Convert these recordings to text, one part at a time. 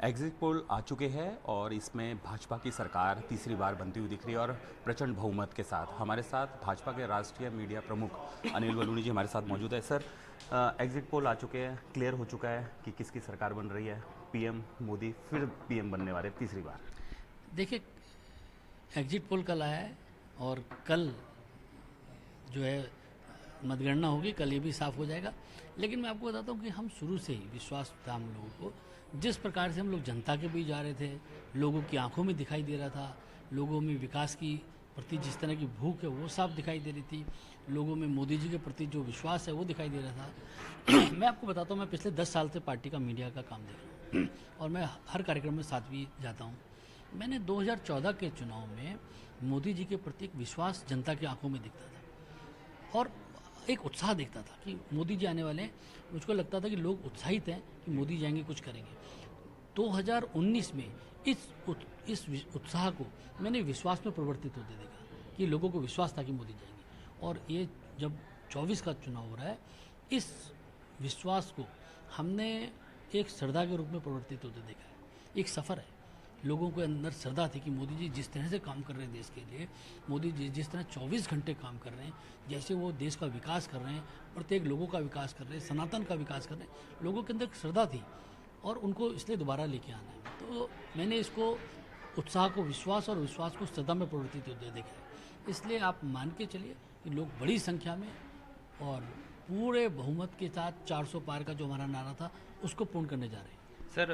Exit poll आ चुके हैं और इसमें भाजपा की सरकार तीसरी बार बनती हुई दिख रही है और प्रचंड बहुमत के साथ। हमारे साथ भाजपा के राष्ट्रीय मीडिया प्रमुख अनिल बलूनी जी हमारे साथ मौजूद है। सर, एग्जिट पोल आ चुके हैं, क्लियर हो चुका है कि किसकी सरकार बन रही है। पीएम मोदी फिर पीएम बनने वाले तीसरी बार। देखिए, एग्जिट पोल कल आया है और कल जो है मतगणना होगी, कल ये भी साफ हो जाएगा। लेकिन मैं आपको बताता हूँ कि हम शुरू से ही विश्वास था हम लोगों को, जिस प्रकार से हम लोग जनता के बीच जा रहे थे, लोगों की आंखों में दिखाई दे रहा था, लोगों में विकास की प्रति जिस तरह की भूख है वो साफ दिखाई दे रही थी, लोगों में मोदी जी के प्रति जो विश्वास है वो दिखाई दे रहा था। मैं आपको बताता हूँ, मैं पिछले 10 साल से पार्टी का मीडिया का काम देख रहा हूँ और मैं हर कार्यक्रम में साथ भी जाता हूँ। मैंने 2014 के चुनाव में मोदी जी के प्रति एक विश्वास जनता की आंखों में दिखता था और एक उत्साह दिखता था कि मोदी जी आने वाले हैं। मुझको लगता था कि लोग उत्साहित हैं कि मोदी जाएंगे, कुछ करेंगे। 2019 में इस उत्साह को मैंने विश्वास में परिवर्तित होते देखा कि लोगों को विश्वास था कि मोदी जाएंगे। और ये जब 24 का चुनाव हो रहा है, इस विश्वास को हमने एक श्रद्धा के रूप में परिवर्तित होते देखा है। एक सफ़र है, लोगों के अंदर श्रद्धा थी कि मोदी जी जिस तरह से काम कर रहे हैं देश के लिए, मोदी जी जिस तरह 24 घंटे काम कर रहे हैं, जैसे वो देश का विकास कर रहे हैं, प्रत्येक लोगों का विकास कर रहे हैं, सनातन का विकास कर रहे हैं, लोगों के अंदर श्रद्धा थी और उनको इसलिए दोबारा लेके आना है। तो मैंने इसको उत्साह को विश्वास और विश्वास को श्रद्धा में परिवर्तित होते देखा है। इसलिए आप मान के चलिए कि लोग बड़ी संख्या में और पूरे बहुमत के साथ 400 पार का जो हमारा नारा था उसको पूर्ण करने जा रहे हैं। सर,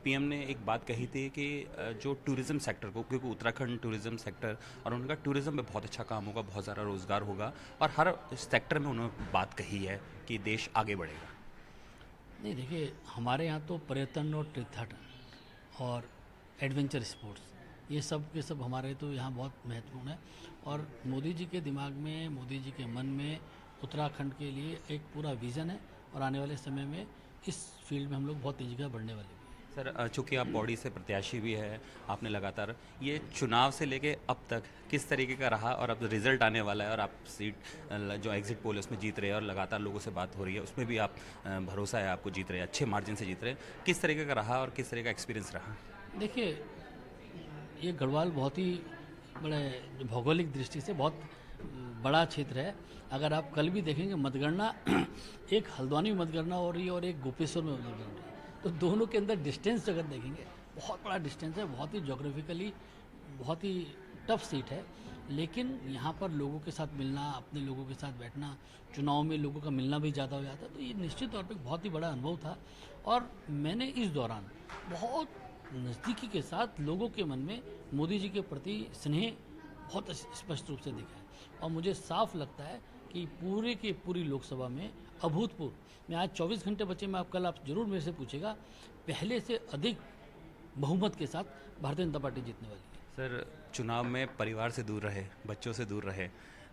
पीएम ने एक बात कही थी कि जो टूरिज़्म सेक्टर को, क्योंकि उत्तराखंड टूरिज़्म सेक्टर और उनका टूरिज़्म में बहुत अच्छा काम होगा, बहुत सारा रोज़गार होगा और हर सेक्टर में उन्होंने बात कही है कि देश आगे बढ़ेगा। नहीं, देखिए, हमारे यहाँ तो पर्यटन और तीर्थाटन और एडवेंचर स्पोर्ट्स ये सब के सब हमारे तो यहाँ बहुत महत्वपूर्ण है। और मोदी जी के दिमाग में, मोदी जी के मन में उत्तराखंड के लिए एक पूरा विज़न है और आने वाले समय में इस फील्ड में हम लोग बहुत तेज़ी से बढ़ने वाले हैं। सर, चूँकि आप बॉडी से प्रत्याशी भी है, आपने लगातार ये चुनाव से लेके अब तक किस तरीके का रहा और अब रिजल्ट आने वाला है और आप सीट जो एग्जिट पोल है उसमें जीत रहे हैं और लगातार लोगों से बात हो रही है, उसमें भी आप भरोसा है आपको जीत रहे हैं, अच्छे मार्जिन से जीत रहे हैं, किस तरीके का रहा और किस तरह का एक्सपीरियंस रहा? देखिए, ये गढ़वाल बहुत ही बड़े भौगोलिक दृष्टि से बहुत बड़ा क्षेत्र है। अगर आप कल भी देखेंगे मतगणना एक हल्द्वानी में मतगणना हो रही है और एक गोपेश्वर में मतगणना हो रही है, तो दोनों के अंदर डिस्टेंस अगर देखेंगे बहुत बड़ा डिस्टेंस है, बहुत ही जोग्राफिकली बहुत ही टफ सीट है। लेकिन यहाँ पर लोगों के साथ मिलना, अपने लोगों के साथ बैठना, चुनाव में लोगों का मिलना भी ज़्यादा हो जाता है, तो ये निश्चित तौर पर बहुत ही बड़ा अनुभव था। और मैंने इस दौरान बहुत नज़दीकी के साथ लोगों के मन में मोदी जी के प्रति स्नेह बहुत स्पष्ट रूप से दिखा है। और मुझे साफ लगता है कि पूरे की पूरी लोकसभा में अभूतपूर्व, मैं आज 24 घंटे बचे, मैं कल आप जरूर मेरे से पूछेगा, पहले से अधिक बहुमत के साथ भारतीय जनता पार्टी जीतने वाली है। सर, चुनाव में परिवार से दूर रहे, बच्चों से दूर रहे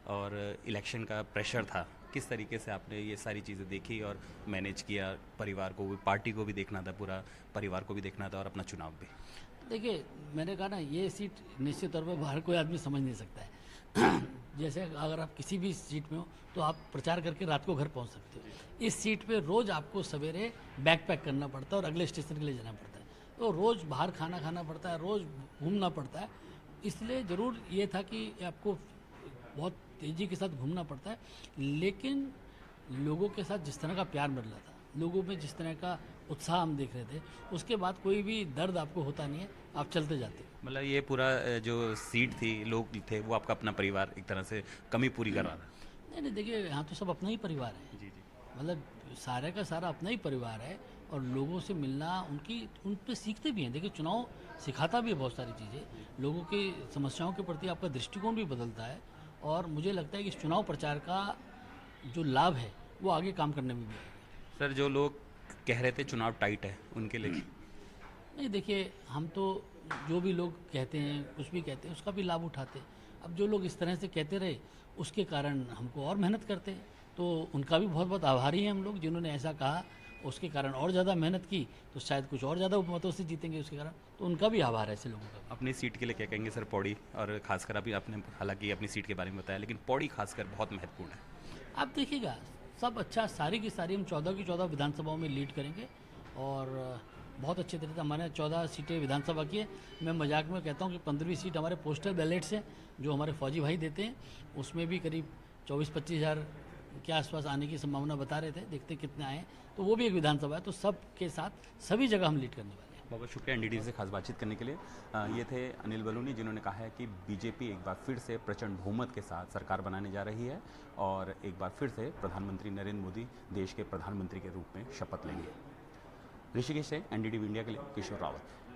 और इलेक्शन का प्रेशर था, किस तरीके से आपने ये सारी चीज़ें देखी और मैनेज किया? परिवार को भी, पार्टी को भी देखना था, पूरा परिवार को भी देखना था और अपना चुनाव भी। देखिए, मैंने कहा ना, ये सीट निश्चित तौर पर बाहर कोई आदमी समझ नहीं सकता है। जैसे अगर आप किसी भी सीट में हो तो आप प्रचार करके रात को घर पहुंच सकते हो। इस सीट पे रोज़ आपको सवेरे बैग पैक करना पड़ता है और अगले स्टेशन के लिए जाना पड़ता है, तो रोज़ बाहर खाना खाना पड़ता है, रोज़ घूमना पड़ता है। इसलिए ज़रूर ये था कि आपको बहुत तेज़ी के साथ घूमना पड़ता है। लेकिन लोगों के साथ जिस तरह का प्यार मिल रहा था, लोगों में जिस तरह का उत्साह हम देख रहे थे, उसके बाद कोई भी दर्द आपको होता नहीं है, आप चलते जाते। मतलब ये पूरा जो सीट थी, लोग थे, वो आपका अपना परिवार एक तरह से कमी पूरी कर रहा था। नहीं नहीं, देखिए, यहाँ तो सब अपना ही परिवार है। जी जी। मतलब सारे का सारा अपना ही परिवार है और लोगों से मिलना, उन पे सीखते भी हैं। देखिए, चुनाव सिखाता भी है बहुत सारी चीज़ें, लोगों की समस्याओं के प्रति आपका दृष्टिकोण भी बदलता है। और मुझे लगता है कि इस चुनाव प्रचार का जो लाभ है वो आगे काम करने में भी है। सर, जो लोग कह रहे थे चुनाव टाइट है, उनके लिए नहीं, देखिए, हम तो जो भी लोग कहते हैं, कुछ भी कहते हैं, उसका भी लाभ उठाते हैं। अब जो लोग इस तरह से कहते रहे, उसके कारण हमको और मेहनत करते हैं, तो उनका भी बहुत बहुत आभारी हैं हम लोग, जिन्होंने ऐसा कहा, उसके कारण और ज़्यादा मेहनत की तो शायद कुछ और ज़्यादा मतों से जीतेंगे उसके कारण, तो उनका भी आभार है ऐसे लोगों का। अपनी सीट के लिए क्या कहेंगे सर? पौड़ी और खासकर अभी आपने हालांकि अपनी सीट के बारे में बताया, लेकिन पौड़ी खासकर बहुत महत्वपूर्ण है। आप देखिएगा, सब अच्छा, सारी की सारी हम 14 की 14 विधानसभाओं में लीड करेंगे और बहुत अच्छे तरीके से हमारे यहाँ 14 सीटें विधानसभा की है। मैं मजाक में कहता हूँ कि 15वीं सीट हमारे पोस्टल बैलेट्स हैं जो हमारे फौजी भाई देते हैं, उसमें भी करीब 24-25 हज़ार के आसपास आने की संभावना बता रहे थे, देखते हैं कितने आए। तो वो भी एक विधानसभा है, तो सब के साथ सभी जगह हम लीड करने वाले हैं। बहुत बहुत शुक्रिया एनडीटी से खास बातचीत करने के लिए। ये थे अनिल बलूनी, जिन्होंने कहा है कि बीजेपी एक बार फिर से प्रचंड बहुमत के साथ सरकार बनाने जा रही है और एक बार फिर से प्रधानमंत्री नरेंद्र मोदी देश के प्रधानमंत्री के रूप में शपथ लेंगे। ऋषिकेश से एनडीटीवी इंडिया के लिए किशोर रावत।